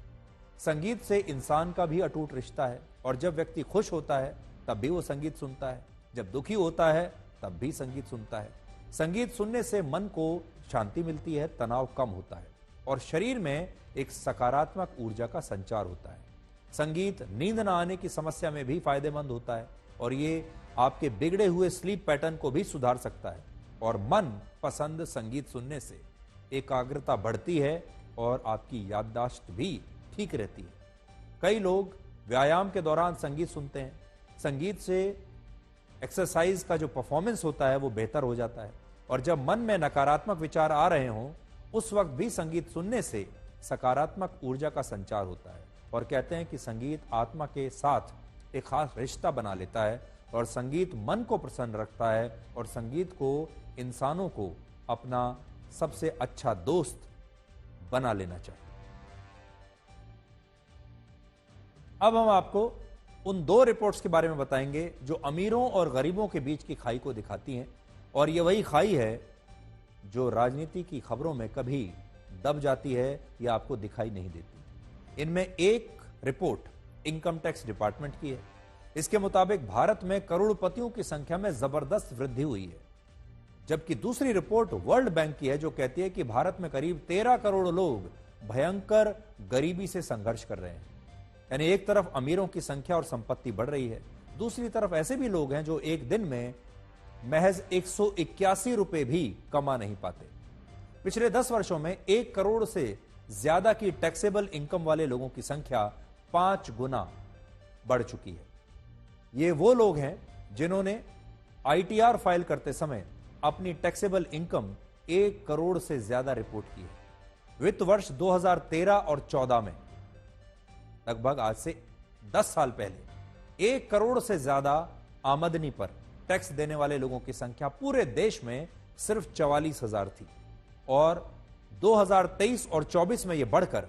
संगीत से इंसान का भी अटूट रिश्ता है और जब व्यक्ति खुश होता है तब भी वो संगीत सुनता है, जब दुखी होता है तब भी संगीत सुनता है। संगीत सुनने से मन को शांति मिलती है, तनाव कम होता है और शरीर में एक सकारात्मक ऊर्जा का संचार होता है। संगीत नींद न आने की समस्या में भी फायदेमंद होता है और ये आपके बिगड़े हुए स्लीप पैटर्न को भी सुधार सकता है। और मन पसंद संगीत सुनने से एकाग्रता बढ़ती है और आपकी याददाश्त भी ठीक रहती है। कई लोग व्यायाम के दौरान संगीत सुनते हैं। संगीत से एक्सरसाइज का जो परफॉर्मेंस होता है वो बेहतर हो जाता है और जब मन में नकारात्मक विचार आ रहे हों उस वक्त भी संगीत सुनने से सकारात्मक ऊर्जा का संचार होता है। और कहते हैं कि संगीत आत्मा के साथ एक खास रिश्ता बना लेता है और संगीत मन को प्रसन्न रखता है और संगीत को इंसानों को अपना सबसे अच्छा दोस्त बना लेना चाहिए। अब हम आपको उन 2 रिपोर्ट्स के बारे में बताएंगे जो अमीरों और गरीबों के बीच की खाई को दिखाती हैं और ये वही खाई है जो राजनीति की खबरों में कभी दब जाती है या आपको दिखाई नहीं देती। इनमें एक रिपोर्ट इनकम टैक्स डिपार्टमेंट की है। इसके मुताबिक भारत में करोड़पतियों की संख्या में जबरदस्त वृद्धि हुई है, जबकि दूसरी रिपोर्ट वर्ल्ड बैंक की है जो कहती है कि भारत में करीब 13 करोड़ लोग भयंकर गरीबी से संघर्ष कर रहे हैं। यानी एक तरफ अमीरों की संख्या और संपत्ति बढ़ रही है, दूसरी तरफ ऐसे भी लोग हैं जो एक दिन में महज 181 रुपए भी कमा नहीं पाते। पिछले 10 वर्षों में 1 करोड़ से ज्यादा की टैक्सेबल इनकम वाले लोगों की संख्या 5 गुना बढ़ चुकी है। ये वो लोग हैं जिन्होंने आईटीआर फाइल करते समय अपनी टैक्सेबल इनकम 1 करोड़ से ज्यादा रिपोर्ट की है। वित्त वर्ष 2013 और 14 में, लगभग आज से 10 साल पहले, 1 करोड़ से ज्यादा आमदनी पर टैक्स देने वाले लोगों की संख्या पूरे देश में सिर्फ 44,000 थी और 2023 और 24 में यह बढ़कर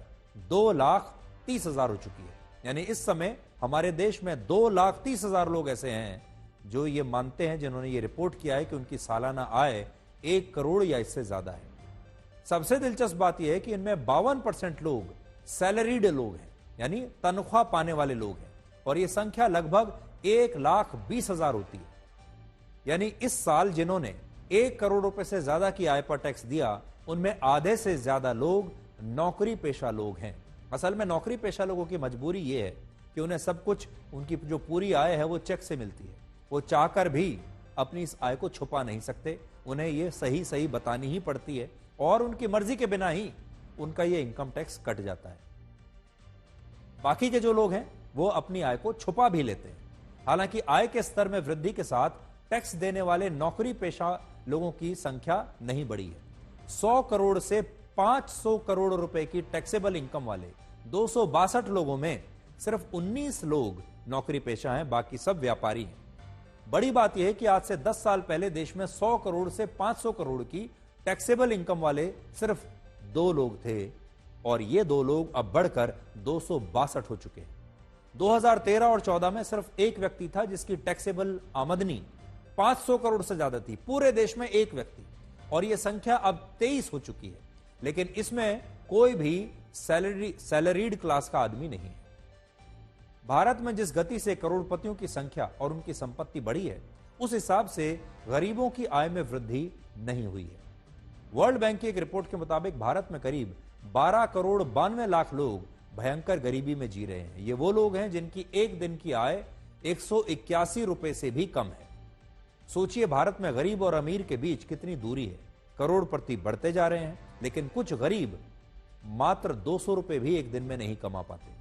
2,30,000 हो चुकी है। यानी इस समय हमारे देश में 2,30,000 लोग ऐसे हैं जो ये मानते हैं, जिन्होंने ये रिपोर्ट किया है कि उनकी सालाना आय 1 करोड़ या इससे ज्यादा है। सबसे दिलचस्प बात यह है कि इनमें 52% लोग सैलरीड लोग हैं, यानी तनख्वाह पाने वाले लोग हैं, और यह संख्या लगभग 1,20,000 होती है। यानी इस साल जिन्होंने 1 करोड़ रुपए से ज्यादा की आय पर टैक्स दिया, उनमें आधे से ज्यादा लोग नौकरी पेशा लोग हैं। असल में नौकरी पेशा लोगों की मजबूरी यह है कि उन्हें सब कुछ, उनकी जो पूरी आय है वो चेक से मिलती है। वो चाहकर भी अपनी इस आय को छुपा नहीं सकते, उन्हें यह सही सही बतानी ही पड़ती है, और उनकी मर्जी के बिना ही उनका यह इनकम टैक्स कट जाता है। बाकी के जो लोग हैं वो अपनी आय को छुपा भी लेते हैं। हालांकि आय के स्तर में वृद्धि के साथ टैक्स देने वाले नौकरी पेशा लोगों की संख्या नहीं बढ़ी है। 100 करोड़ से 500 करोड़ रुपए की टैक्सेबल इनकम वाले 262 लोगों में सिर्फ 19 लोग नौकरी पेशा हैं, बाकी सब व्यापारी हैं। बड़ी बात यह है कि आज से 10 साल पहले देश में 100 करोड़ से 500 करोड़ की टैक्सेबल इनकम वाले सिर्फ 2 लोग थे, और ये 2 लोग अब बढ़कर 262 हो चुके हैं। 2013 और 14 में सिर्फ एक व्यक्ति था जिसकी टैक्सेबल आमदनी 500 करोड़ से ज्यादा थी, पूरे देश में एक व्यक्ति, और यह संख्या अब 23 हो चुकी है। लेकिन इसमें कोई भी सैलरीड क्लास का आदमी नहीं है। भारत में जिस गति से करोड़पतियों की संख्या और उनकी संपत्ति बढ़ी है, उस हिसाब से गरीबों की आय में वृद्धि नहीं हुई है। वर्ल्ड बैंक की एक रिपोर्ट के मुताबिक भारत में करीब 12 करोड़ 92 लाख लोग भयंकर गरीबी में जी रहे हैं। ये वो लोग हैं जिनकी एक दिन की आय 181 रुपए से भी कम है। सोचिए भारत में गरीब और अमीर के बीच कितनी दूरी है। करोड़पति बढ़ते जा रहे हैं, लेकिन कुछ गरीब मात्र 200 रुपए भी एक दिन में नहीं कमा पाते।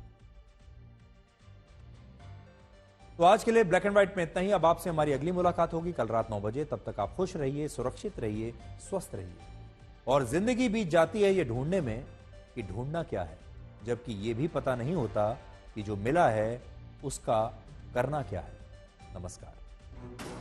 तो आज के लिए ब्लैक एंड व्हाइट में इतना ही। अब आपसे हमारी अगली मुलाकात होगी कल रात 9 बजे। तब तक आप खुश रहिए, सुरक्षित रहिए, स्वस्थ रहिए। और जिंदगी बीत जाती है ये ढूंढने में कि ढूंढना क्या है, जबकि ये भी पता नहीं होता कि जो मिला है उसका करना क्या है। नमस्कार।